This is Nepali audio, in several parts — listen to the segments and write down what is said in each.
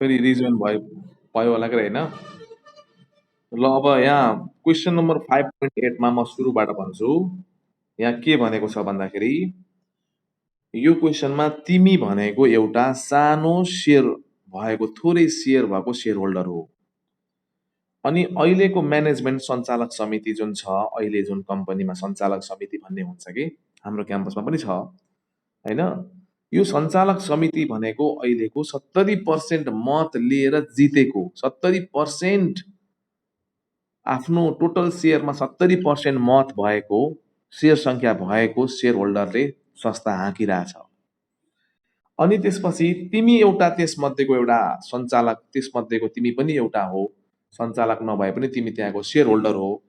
फेरि रिजन भयो भयो होला कि होइन। ल अब यहाँ क्वेसन नम्बर 5.8 मा म सुरुबाट भन्छु। यहाँ के भनेको छ भन्दाखेरि यो क्वेसनमा तिमी भनेको एउटा सानो सेयर भएको थोरै सेयर भएको सेयर होल्डर हो। अनि अहिलेको म्यानेजमेन्ट सञ्चालक समिति जुन छ, अहिले जुन कम्पनीमा सञ्चालक समिति भन्ने हुन्छ कि हाम्रो क्याम्पसमा पनि छ होइन। यो सञ्चालक समिति भनेको अहिलेको 70% मत लिएर जितेको, 70% आफ्नो टोटल सेयरमा 70% मत भएको, सेयर सङ्ख्या भएको सेयर होल्डरले संस्था हाँकिरहेछ। अनि त्यसपछि तिमी एउटा त्यसमध्येको एउटा सञ्चालक, त्यसमध्येको तिमी पनि एउटा हो। सञ्चालक नभए पनि तिमी त्यहाँको सेयर होल्डर हो।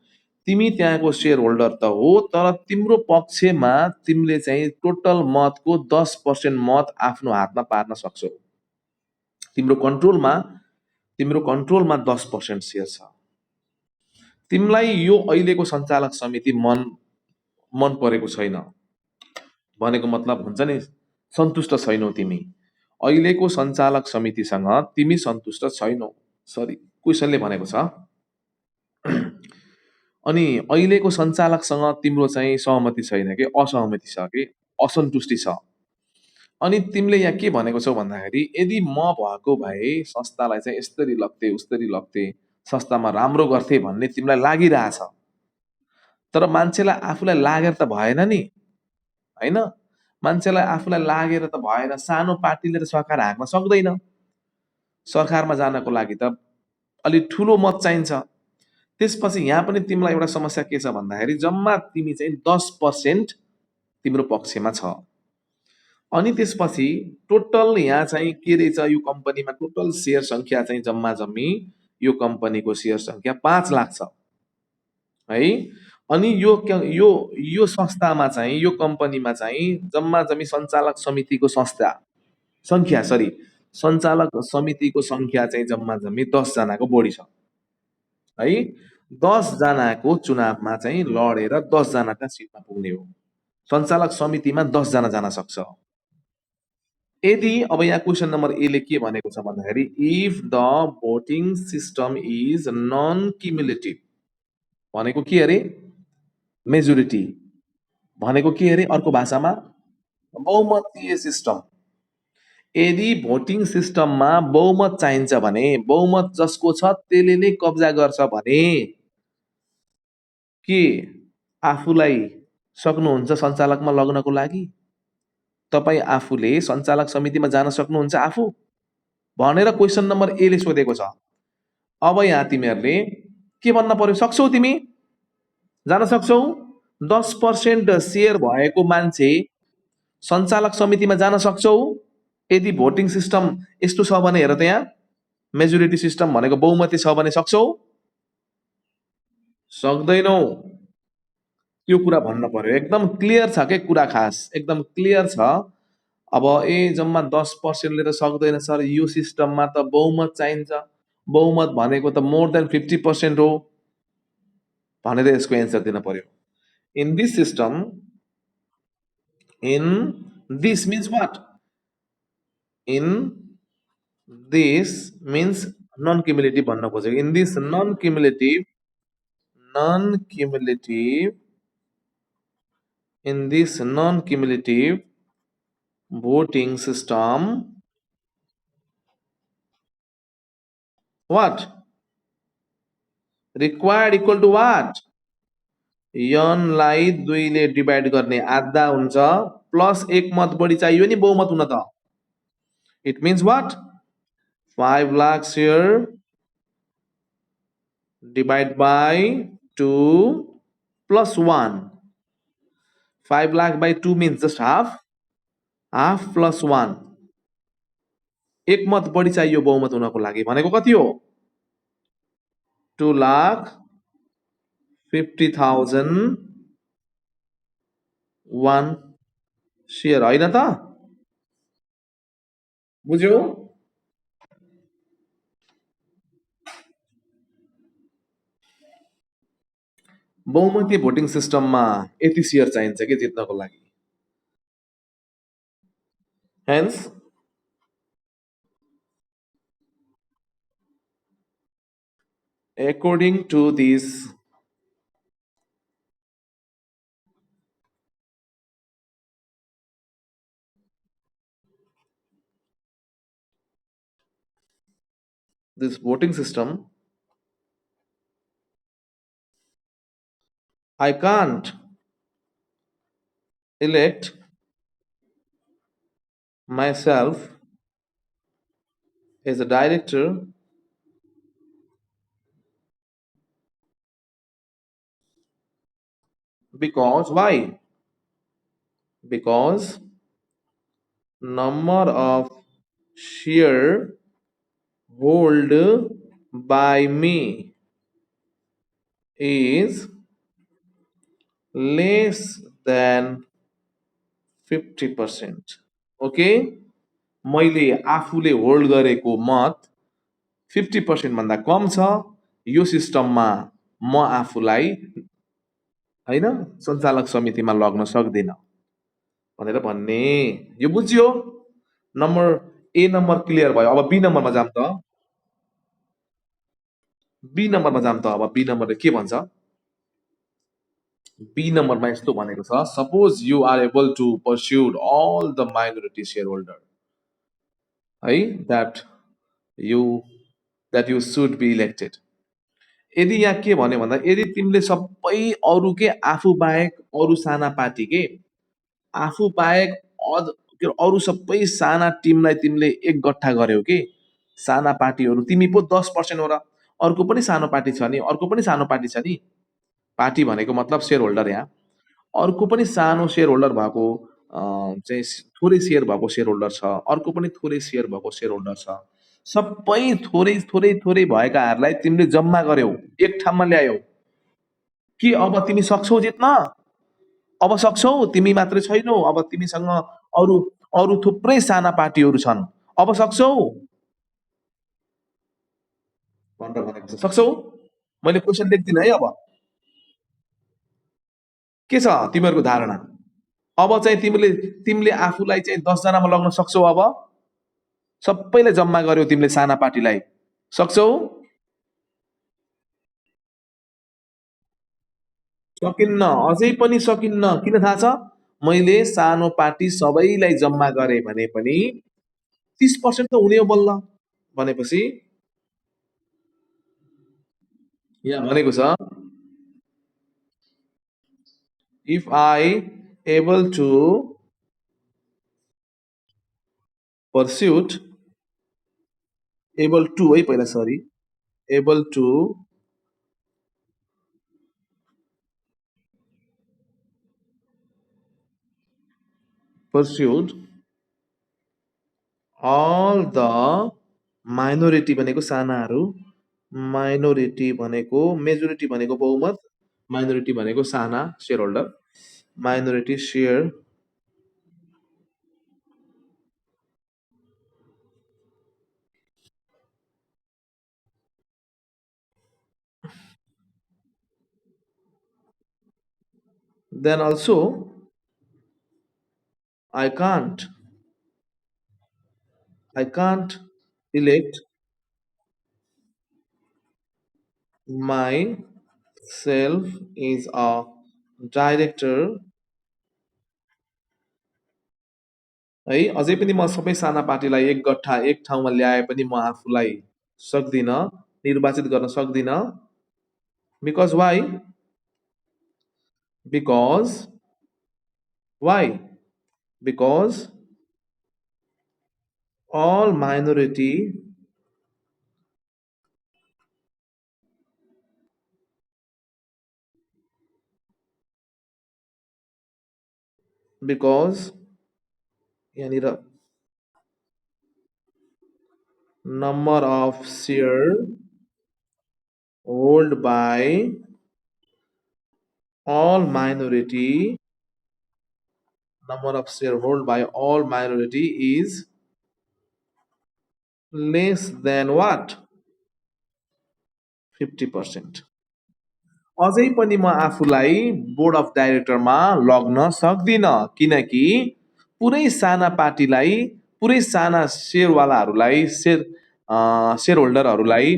तिमी त्यहाँको सेयर होल्डर त हो, तर तिम्रो पक्षमा तिमीले चाहिँ टोटल मतको 10% मत आफ्नो हातमा पार्न सक्छौ। तिम्रो कन्ट्रोलमा 10% सेयर छ। तिमीलाई यो अहिलेको सञ्चालक समिति मन परेको छैन भनेको मतलब हुन्छ नि, सन्तुष्ट छैनौ तिमी अहिलेको सञ्चालक समितिसँग, तिमी सन्तुष्ट छैनौ। सरी, क्वेसनले भनेको छ। अनि अहिलेको सञ्चालकसँग तिम्रो चाहिँ सहमति छैन कि असहमति छ कि असन्तुष्टि छ। अनि तिमीले यहाँ के भनेको छौ भन्दाखेरि यदि म भएको भए संस्थालाई चाहिँ यस्तरी लग्थे उस्तरी लग्थे, संस्थामा राम्रो गर्थे भन्ने तिमीलाई लागिरहेछ। तर मान्छेलाई आफूलाई लागेर त भएन नि, होइन। मान्छेलाई आफूलाई लागेर त भएन। सानो पार्टीले त सरकार हाँक्न सक्दैन। सरकारमा जानको लागि त अलि ठुलो मत चाहिन्छ। त्यसपछि यहाँ पनि तिमीलाई एउटा समस्या के छ भन्दाखेरि जम्मा तिमी चाहिँ 10% तिम्रो पक्षमा छ। अनि त्यसपछि टोटल यहाँ चाहिँ के रहेछ, यो कम्पनीमा टोटल सेयर सङ्ख्या चाहिँ जम्मा जम्मी यो कम्पनीको सेयर सङ्ख्या 5 लाख छ है। अनि यो संस्थामा चाहिँ, यो कम्पनीमा चाहिँ जम्मा जम्मी सञ्चालक समितिको सञ्चालक समितिको सङ्ख्या चाहिँ जम्मा जम्मी 10 जनाको बढी छ है। 10 जनाको चुनावमा चाहिँ लडेर 10 जनाका सिटमा पुग्ने हो। सञ्चालक समितिमा 10 जना जान सक्छ। यदि अब यहाँ क्वेसन नम्बर ए ले के भनेको छ भन्दाखेरि if the voting system is non cumulative भनेको के अरे, मेजोरिटी भनेको के अरे, अर्को भाषामा बहुमतीय सिस्टम। यदि भोटिङ सिस्टममा बहुमत चाहिन्छ भने, बहुमत जसको छ त्यसले नै कब्जा गर्छ भने के आफूलाई सक्नुहुन्छ सञ्चालकमा लग्नको लागि? तपाईँ आफूले सञ्चालक समितिमा जान सक्नुहुन्छ आफू भनेर क्वेसन नम्बर ए ले सोधेको छ। अब यहाँ तिमीहरूले के भन्न पर्यो, सक्छौ तिमी जान सक्छौ। 10% सेयर भएको मान्छे सञ्चालक समितिमा जान सक्छौ। यदि भोटिङ सिस्टम यस्तो छ भने हेर, त्यहाँ मेजोरिटी सिस्टम भनेको बहुमती छ भने सक्छौ, सक्दैनौ। त्यो कुरा भन्न पर्यो। एकदम क्लियर छ के कुरा, खास एकदम क्लियर छ। अब जम्मा 10% ले त सक्दैन सर, यो सिस्टममा त बहुमत चाहिन्छ, बहुमत भनेको त मोर देन 50% हो भनेर यसको एन्सर दिन पर्यो। In this system, in this means what, in this means non cumulative भन्न खोजेको। In this non cumulative, in this non-cumulative voting system, what required equal to what, n लाई 2 ले डिभाइड गर्ने आधा हुन्छ प्लस 1 मत बढी चाहियो नि बहुमत हुन त। It means what, 5 lakh share divide by 2 plus 1। 5 lakh by 2 means just half, half plus 1। 1 मत बढी चाहियो बहुमत हुनको लागि भनेको कति हो, 2,50,001 सेयर होइन त? बुझ्यौ? बहुमती भोटिङ सिस्टममा यति सेयर चाहिन्छ कि जित्नको लागि। Hence according to this voting system, I can't elect myself as a director because why? Because number of share hold by me is less than 50%. Okay, मैले आफूले होल्ड गरेको मत 50% भन्दा कम छ, यो सिस्टममा म आफूलाई होइन सञ्चालक समितिमा लग्न सक्दिनँ भनेर भन्ने। यो बुझ्यो? नम्बर ए नम्बर क्लियर भयो। अब बी नम्बरमा जाम त। बी नम्बरमा जाम त। अब बी नम्बरले के भन्छ? बी नम्बरमा यस्तो भनेको छ, suppose you are able to persuade all the minority share holder, है, you that you should be elected. यदि यहाँ के भन्यो भन्दा यदि तिमीले सबै अरू के आफू बाहेक अरू साना पार्टी के आफू बाहेक अरू सबै साना टिमलाई तिमीले एक गट्ठा गर्यौ के साना पार्टीहरू तिमी पो 10% हो र अर्को पनि सानो पार्टी छ नि अर्को पनि सानो पार्टी छ नि पार्टी भनेको मतलब सेयर होल्डर यहाँ अर्को पनि सानो सेयर होल्डर भएको चाहिँ थोरै सेयर भएको सेयर होल्डर छ अर्को पनि थोरै सेयर भएको सेयर होल्डर छ सबै थोरै थोरै थोरै भएकाहरूलाई तिमीले जम्मा गर्यौ एक ठाउँमा ल्यायौ कि अब तिमी सक्छौ जित्न अब सक्छौ तिमी मात्रै छैनौ अब तिमीसँग अरू अरू थुप्रै साना पार्टीहरू छन् अब सक्छौ भनेर भनेको छ सक्छौ मैले क्वेसन लेख्दिनँ है अब के छ तिमीहरूको धारणा अब चाहिँ तिमीले तिमीले आफूलाई चाहिँ 10 जनामा लग्न सक्छौ अब सबैलाई जम्मा गर्यौ तिमीले साना पार्टीलाई सक्छौ सकिन्न अझै पनि सकिन्न किन थाहा छ मैले सानो पार्टी सबैलाई जम्मा गरे भने पनि 30% त हुने हो बल्ल भनेपछि यहाँ भनेको छ if I able to pursuit able to है पहिला sorry able to pursuit all the minority भनेको सानाहरू माइनोरिटी भनेको मेजोरिटी भनेको बहुमत माइनोरिटी भनेको साना share holder minority share then also I can't I can't elect myself is a director है अझै पनि म सबै साना पार्टीलाई एक गट्ठा एक ठाउँमा ल्याए पनि म आफूलाई सक्दिनँ निर्वाचित गर्न सक्दिनँ because why because why because all minority because यहाँनिर number of share hold by all minority number of share hold by all minority is less than what 50%. अझै पनि म आफूलाई बोर्ड अफ डाइरेक्टरमा लग्न सक्दिनँ किनकि पुरै साना पार्टीलाई पुरै साना सेयरवालाहरूलाई सेयर होल्डरहरूलाई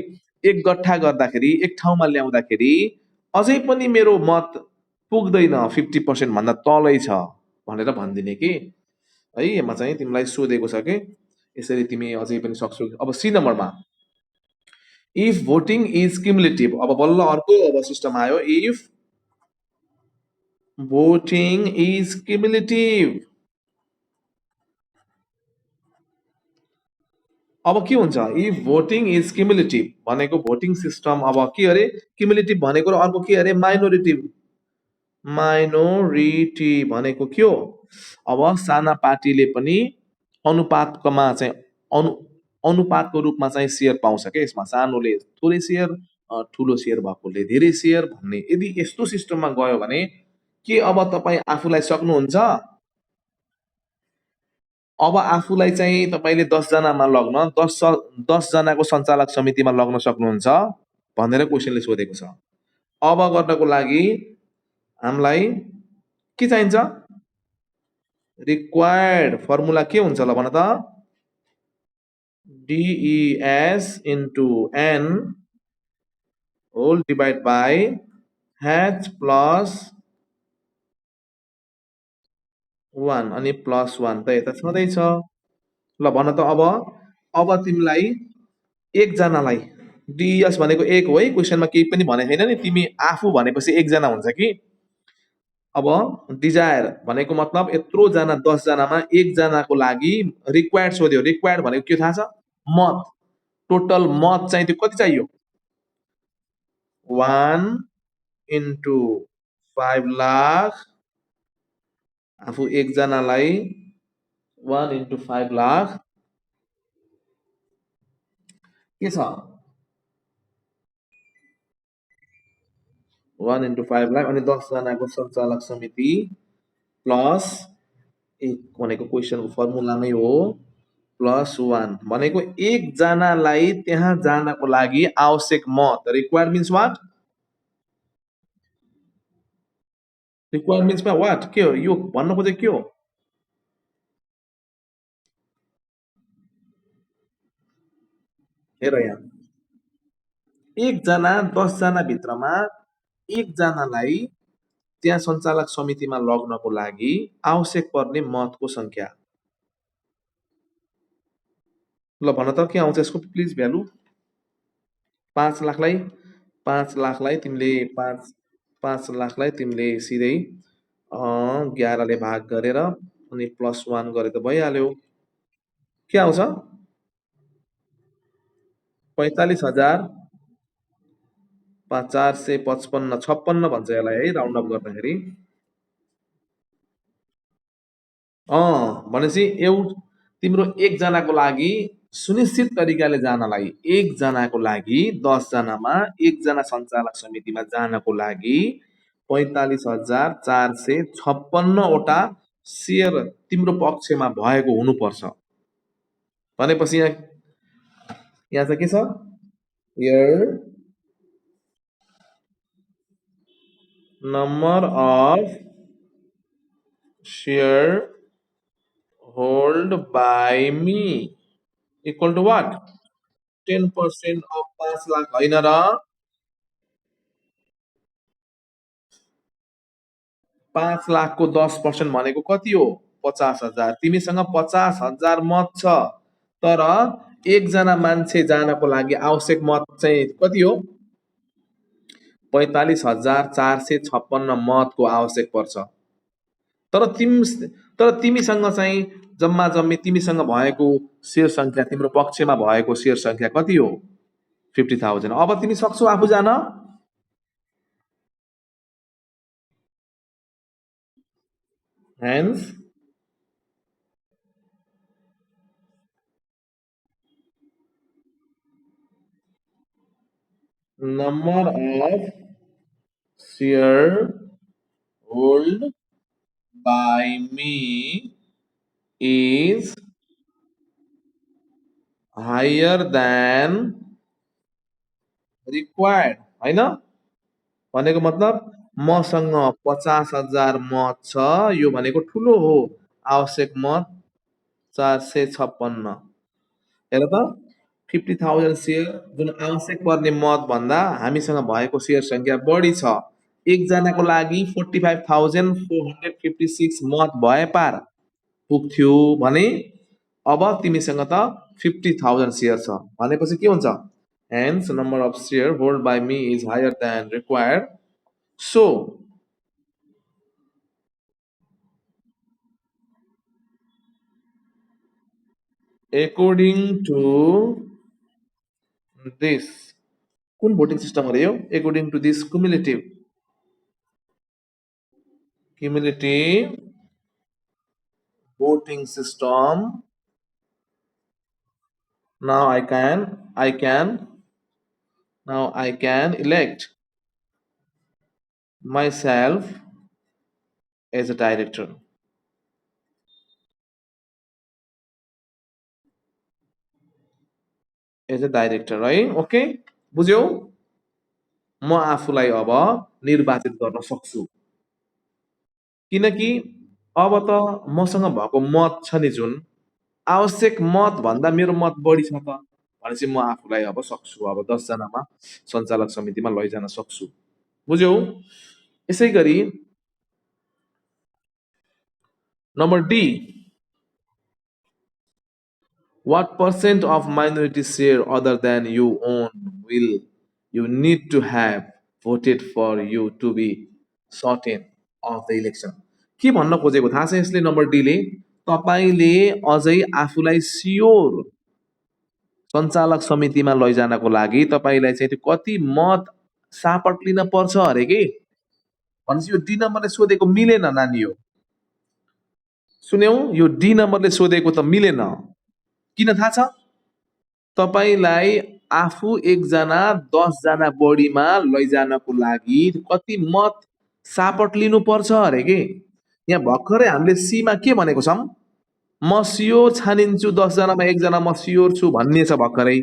एक गट्ठा गर्दाखेरि एक ठाउँमा ल्याउँदाखेरि अझै पनि मेरो मत पुग्दैन 50% भन्दा तलै छ भनेर भनिदिने कि है। यसमा चाहिँ तिमीलाई सोधेको छ कि यसरी तिमी अझै पनि सक्छौ। अब सी नम्बरमा, इफ भोटिङ इज क्युमुलेटिभ, अब बल्ल अर्को अब सिस्टम आयो, इफ भोटिङ इज क्युमुलेटिभ। अब के हुन्छ, इफ भोटिङ इज क्युमुलेटिभ भनेको भोटिङ सिस्टम अब के अरे, क्युमुलेटिभ भनेको र अर्को के अरे, माइनोरिटिभ। माइनोरिटी भनेको के हो, अब साना पार्टीले पनि अनुपातमा चाहिँ अनु अनुपातको रूपमा चाहिँ सेयर पाउँछ क्या यसमा। सानोले थोरै सेयर, ठुलो सेयर भएकोले धेरै सेयर भन्ने। यदि यस्तो सिस्टममा गयो भने के अब तपाईँ आफूलाई सक्नुहुन्छ, अब आफूलाई चाहिँ तपाईँले 10जनामा लग्न 10जनाको सञ्चालक समितिमा लग्न सक्नुहुन्छ भनेर क्वेसनले सोधेको छ। अब गर्नको लागि हामीलाई के चाहिन्छ, रिक्वायर्ड फर्मुला के हुन्छ ल भन त, DES into N whole divide by H plus 1 अनि प्लस 1 त यता छँदैछ। ल भन त अब तिमीलाई एकजनालाई, डिएस भनेको एक हो है, क्वेसनमा केही पनि भनेको छैन नि, तिमी आफू भनेपछि एकजना हुन्छ कि। अब डिजायर भनेको मतलब यत्रो जना 10जनामा एकजनाको लागि रिक्वायर्ड सोध्यो। रिक्वायर्ड भनेको के थाहा छ, मत। टोटल मत चाहिँ त्यो कति चाहियो, 1 इन्टु 5 लाख, आफू एकजनालाई 1 इन्टु 5 लाख के छ, 1 इन्टु 5 लाख अनि 10जनाको सञ्चालक समिति प्लस एक भनेको क्वेसनको फर्मुलामै हो, प्लस 1 भनेको एकजनालाई त्यहाँ जानको लागि आवश्यक मत। रिक्वायर्ड मिन्स वाट, रिक्वायर्ड मिन्समा वाट के हो, यो भन्न खोजेको के हो, हेर यहाँ एकजना 10जना भित्रमा एकजनालाई त्यहाँ सञ्चालक समितिमा लग्नको लागि आवश्यक पर्ने मतको संख्या। ल भन त के आउँछ यसको प्लिज भ्यालु। 5 लाखलाई 5 लाखलाई तिमीले 5 लाखलाई तिमीले सिधै 11ले भाग गरेर अनि प्लस 1 गरे त भइहाल्यो। के आउँछ, 45,000 455 56 भन्छ यसलाई है, राउन्ड अप गर्दाखेरि। भनेपछि तिम्रो एकजनाको लागि सुनिश्चित तरिकाले जानलाई, एकजनाको लागि 10जनामा एकजना सञ्चालक समितिमा जानको लागि 45,456वटा सेयर तिम्रो पक्षमा भएको हुनुपर्छ। भनेपछि यहाँ यहाँ चाहिँ के छ, here number of share hold by me equal to what, 10% of 5 lakh होइन र, 5 लाखको 10% भनेको कति हो, 50,000। तिमीसँग 50,000 मत छ, तर एकजना मान्छे जानको लागि आवश्यक मत चाहिँ कति हो, 45,456 मतको आवश्यक पर्छ। तर तिमीसँग चाहिँ जम्मा जम्मी तिमीसँग भएको सेयर संख्या, तिम्रो पक्षमा भएको सेयर संख्या कति हो, 50,000। अब तिमी सक्छौ आफू जान। Hence, number of share held by me is higher than required, होइन भनेको मतलब मसँग 50,000 मत छ, यो भनेको ठुलो हो, आवश्यक मत 456। हेर त 50,000 सेयर जुन आवश्यक पर्ने मत भन्दा हामीसँग भएको सेयर संख्या बढी छ। एकजनाको लागि 45,456 मत भए पार पुग्थ्यो भने अब तिमीसँग त 50,000 सेयर छ भनेपछि के हुन्छ? Hence, number of share held by me is higher than required. So, according to this, कुन voting system हो रे यो? According to this cumulative voting system, now I can elect myself as a director. As a director, right? Okay? बुझ्यौ? म आफूलाई अब निर्वाचित गर्न सक्छु किनकि अब त मसँग भएको मत छ नि जुन आवश्यक मत भन्दा मेरो मत बढी छ त भनेपछि म आफूलाई अब सक्छु अब 10 जनामा सञ्चालक समितिमा लैजान सक्छु बुझ्यौ यसै गरी number D what percent of minority share other than you own will you need to have voted for you to be certain of the election के भन्न खोजेको थाहा छ यसले नम्बर डी ले तपाईले अझै आफूलाई स्योर सञ्चालक समितिमा लैजानको लागि तपाईलाई चाहिँ त्यो कति मत सापट लिन पर्छ अरे के भनेपछि यो डी नम्बरले सोधेको मिलेन नानी हो सुन्यौ यो डी नम्बरले सोधेको त मिलेन किन थाहा छ तपाईलाई आफू एकजना 10 जना बढीमा लैजानको लागि कति मत सापट लिनु पर्छ अरे के यहाँ भर्खरै हामीले सी मा के भनेको छौं म स्योर छानिन्छु 10 जनामा एकजना म स्योर छु भन्ने छ भर्खरै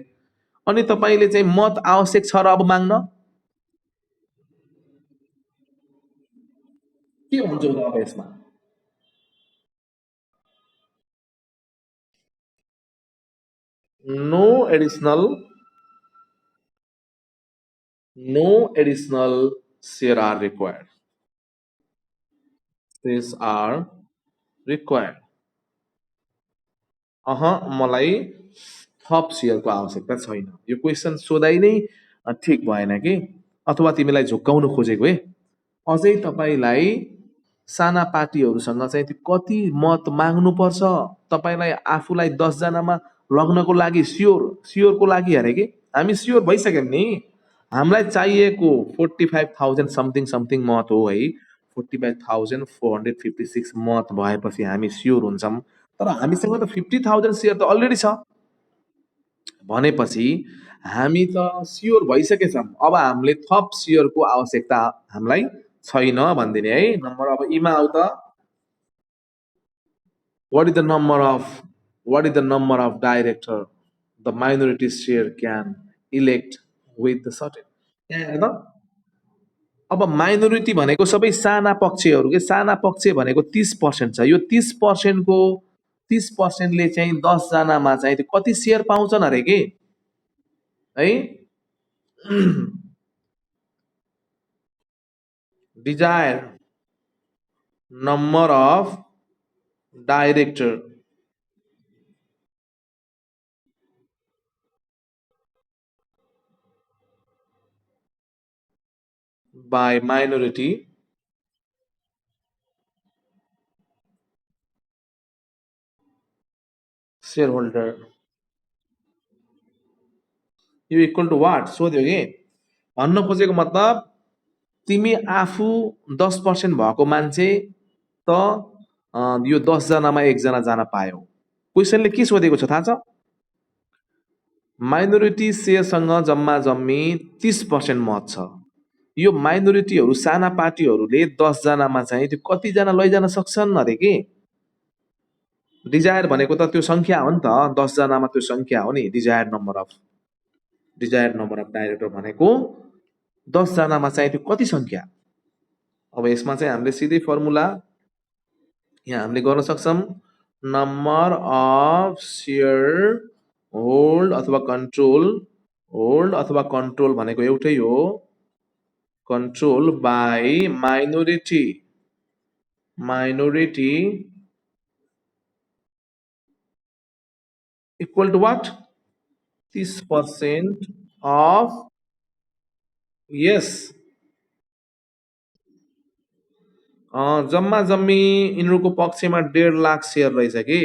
अनि तपाईले चाहिँ मत आवश्यक छ र अब माग्न के भन्छौ त अब यसमा no additional share are required these are required मलाई थप सेयरको आवश्यकता छैन यो क्वेशन सोधाइ नै ठिक भएन कि अथवा तिमीलाई झुक्काउन खोजेको हे अझै तपाईलाई साना पार्टीहरूसँग चाहिँ त्यो कति मत माग्नु पर्छ तपाईलाई आफूलाई 10 जनामा लग्नको लागि स्योरको लागि अरे के हामी स्योर भइसक्यौं नि हामीलाई चाहिएको 45,000 समथिङ समथिङ मत हो है 45,456 मत भएपछि हामी स्योर हुन्छौं तर हामीसँग त 50,000 सेयर त अलरेडी छ भनेपछि हामी त स्योर भइसकेछौं अब हामीले थप सेयरको आवश्यकता हामीलाई छैन भन्दिने है नम्बर अब इमा आउ त what is the number of director the minority share can elect with the certain यहाँ हेर त अब माइनोरिटी भनेको सबै साना पक्षहरू के साना पक्ष भनेको 30% छ यो 30% को 30% ले चाहिँ 10 जनामा चाहिँ त्यो कति शेयर पाउँछन् अरे के है desired number of director by minority shareholder यो इक्वल टु वाट सोध्यो कि भन्न खोजेको मतलब तिमी आफू 10% भएको मान्छे त यो 10 जनामा एकजना जान पायौ क्वेशनले के सोधेको छ थाहा छ माइनोरिटी शेयरसँग जम्मा जम्मी 30% मत छ यो माइनोरिटीहरू साना पार्टीहरूले 10 जनामा चाहिँ त्यो कति जना लैजान सक्छन् अरे के डिजायर भनेको त त्यो संख्या हो नि त 10 जनामा त्यो संख्या हो नि डिजायर नम्बर अफ डाइरेक्टर भनेको 10 जनामा चाहिँ त्यो कति संख्या अब यसमा चाहिँ हामीले सिधै फर्मुला यहाँ हामीले गर्न सक्छौं नम्बर अफ शेयर होल्ड अथवा कन्ट्रोल, होल्ड अथवा कन्ट्रोल भनेको एउटै हो, control by minority, minority equal to what, 30% of, yes, जम्मा जम्मी यिनीहरूको पक्षमा 1.5 लाख सेयर रहेछ कि,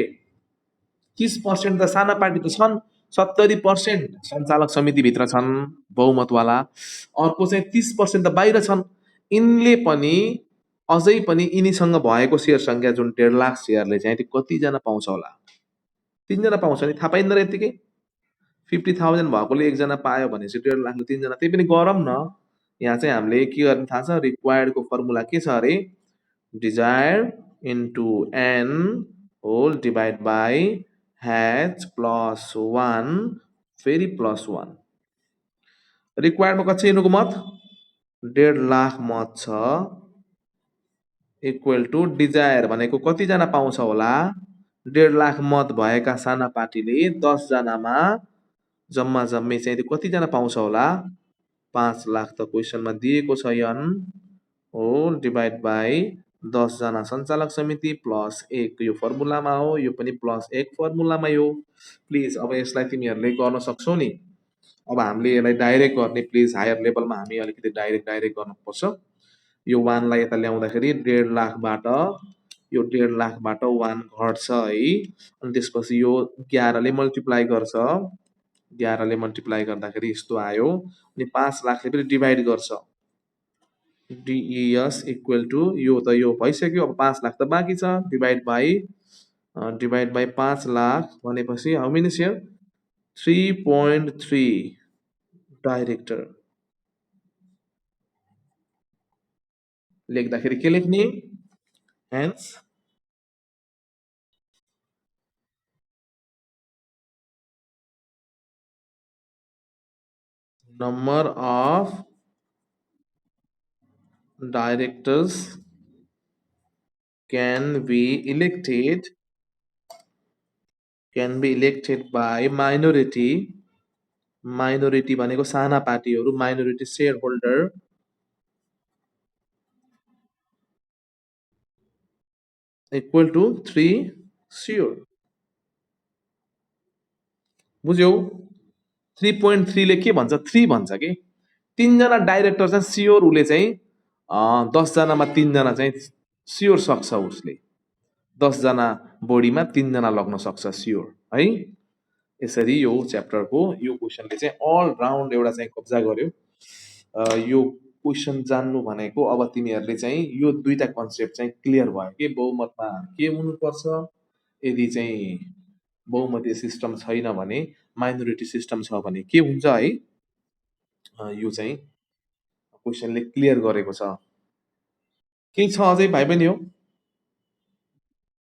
30% त साना पार्टी त छन्, 70% सञ्चालक समितिभित्र छन् बहुमतवाला, अर्को चाहिँ 30% त बाहिर छन्। यिनले पनि अझै पनि यिनीसँग भएको सेयर सङ्ख्या जुन 1.5 लाख सेयरले चाहिँ त्यो कतिजना पाउँछ होला, 3जना पाउँछ नि, थाहा पाइँदैन र यत्तिकै, 50,000 भएकोले एकजना पायो भनेपछि 1.5 लाखले 3जना, त्यही पनि गरौँ न। यहाँ चाहिँ हामीले के गर्ने थाहा छ, रिक्वायर्डको फर्मुला के छ अरे, desired into N whole divide by H plus 1 फेरि प्लस 1, रिक्वायर्डमा कति छ यिनीहरूको मत, 1.5 लाख मत छ, इक्वल टु डिजायर भनेको कतिजना पाउँछ होला, 1.5 लाख मत भएका साना पार्टीले 10 जनामा जम्मा जम्मी चाहिँ त्यो कतिजना पाउँछ होला, 5 लाख त क्वेसनमा दिएको छ यन, होल डिभाइड बाई 10 जना सञ्चालक समिति प्लस 1 यो फर्मुलामा हो, यो पनि प्लस 1 फर्मुलामै हो। प्लिज अब यसलाई तिमीहरूले गर्न सक्छौ नि। अब हामीले यसलाई डाइरेक्ट गर्ने, प्लिज हायर लेभलमा हामी अलिकति डाइरेक्ट गर्नुपर्छ। यो 1 लाई यता ल्याउँदाखेरि 1.5 लाखबाट यो 1.5 लाखबाट 1 घट्छ है, अनि त्यसपछि यो 11 ले मल्टिप्लाई गर्छ, 11 ले मल्टिप्लाई गर्दाखेरि यस्तो आयो, अनि 5 लाखले पनि डिभाइड गर्छ, डिइएस इक्वल टु यो त यो भइसक्यो, अब 5 लाख त बाँकी छ, डिभाइड बाई 5 लाख भनेपछि हाउ मेनी सेयर, 3.3 डाइरेक्टर, लेख्दाखेरि के लेख्ने, hence number of directors can be elected by minority, minority भनेको साना पार्टीहरू, minority shareholder equal to 3 sure, बुझ्यौ, 3.3 ले के भन्छ, 3 भन्छ कि 3 जना डाइरेक्टर चाहिँ स्योर, उसले चाहिँ 10 जनामा 3 जना चाहिँ स्योर सक्छ, उसले 10 जना बढीमा 3 जना लग्न सक्छ स्योर है। यसरी यो च्याप्टरको यो क्वेसनले चाहिँ अल राउन्ड एउटा चाहिँ कब्जा गर्यो। यो क्वेसन जान्नु भनेको अब तिमीहरूले चाहिँ यो दुईटा कन्सेप्ट चाहिँ क्लियर भयो कि बहुमतमा के हुनुपर्छ, यदि चाहिँ बहुमतीय सिस्टम छैन भने, माइनोरिटी सिस्टम छ भने के हुन्छ है, यो चाहिँ क्वेसनले क्लियर गरेको छ। के छ अझै भाइ बहिनी हो?